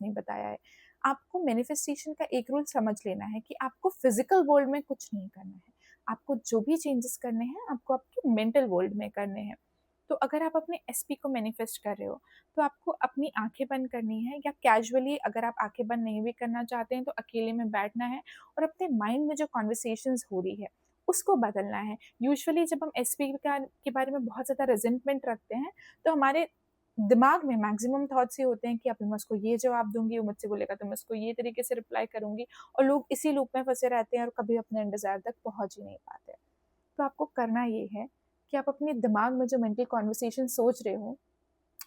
नहीं बताया है। आपको मैनिफेस्टेशन का एक रूल समझ लेना है कि आपको फिजिकल वर्ल्ड में कुछ नहीं करना है। आपको जो भी चेंजेस करने हैं, आपको आपके मेंटल वर्ल्ड में करने हैं। तो अगर आप अपने एसपी को मैनिफेस्ट कर रहे हो, तो आपको अपनी आंखें बंद करनी है, या कैजुअली अगर आप आंखें बंद नहीं भी करना चाहते हैं तो अकेले में बैठना है और अपने माइंड में जो कॉन्वर्सेशंस हो रही है उसको बदलना है। यूजुअली जब हम एसपी के बारे में बहुत ज़्यादा रेजेंटमेंट रखते हैं, तो हमारे दिमाग में मैक्सिमम थॉट्स ये होते हैं कि अभी मैं उसको ये जवाब दूंगी, वो मुझसे बोलेगा तो मैं उसको ये तरीके से रिप्लाई करूंगी, और लोग इसी लूप में फंसे रहते हैं और कभी अपने डिजायर तक पहुंच ही नहीं पाते। तो आपको करना ये है कि आप अपने दिमाग में जो मेंटल कॉन्वर्सेशन सोच रहे हो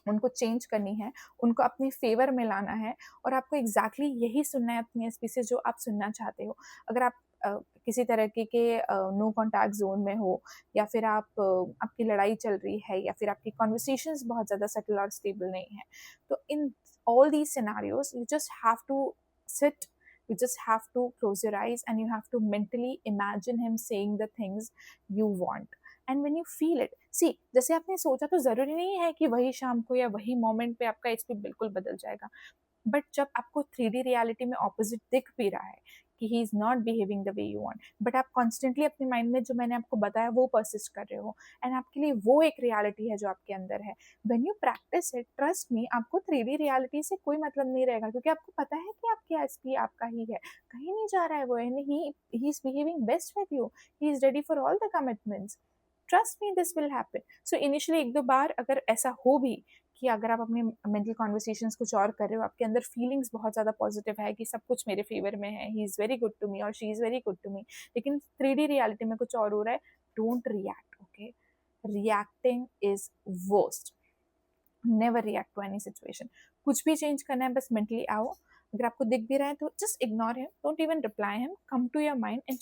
उनको चेंज करनी है, उनको अपने फेवर में लाना है, और आपको एग्जैक्टली यही सुनना है अपनी एसपी से जो आप सुनना चाहते हो। अगर आप किसी तरह के नो कॉन्टैक्ट जोन में हो, या फिर आपकी लड़ाई चल रही है, या फिर आपकी कॉन्वर्सेशंस बहुत ज़्यादा सेटल और स्टेबल नहीं है, तो in all these scenarios you just have to sit, you just have to close your eyes and you have to mentally imagine him saying the things you want. And when you feel it, see जैसे आपने सोचा तो जरूरी नहीं है कि वही शाम को या वही मोमेंट पे आपका एचपी बिल्कुल बदल जाएगा। बट जब आपको 3D रियलिटी में ऑपोजिट दिख भी रहा है कि he is not behaving the way you want, but आप कॉन्स्टेंटली अपने माइंड में जो मैंने आपको बताया वो परसिस्ट कर रहे हो, एंड आपके लिए वो एक रियलिटी है जो आपके अंदर है। When you practice it, trust me, आपको 3D रियलिटी से कोई मतलब नहीं रहेगा, क्योंकि आपको पता है कि आपके एसपी आपका ही है, कहीं नहीं जा रहा है वो, and he is behaving best with you, he is ready for all the commitments. Trust me, this will happen. So initially एक दो बार अगर ऐसा हो भी कि अगर आप अपने मेंटल कॉन्वर्सेशंस कुछ और कर रहे हो, आपके अंदर फीलिंग्स बहुत ज़्यादा पॉजिटिव है कि सब कुछ मेरे फेवर में है, he is very good to me और she is very good to me, लेकिन 3D रियलिटी में कुछ और हो रहा है, don't react, okay? Reacting is worst. Never react to any situation. कुछ भी चेंज करना है बस मेंटली आओ, अगर आपको दिख भी रहा है तो just ignore him, don't even reply him, come to your mind and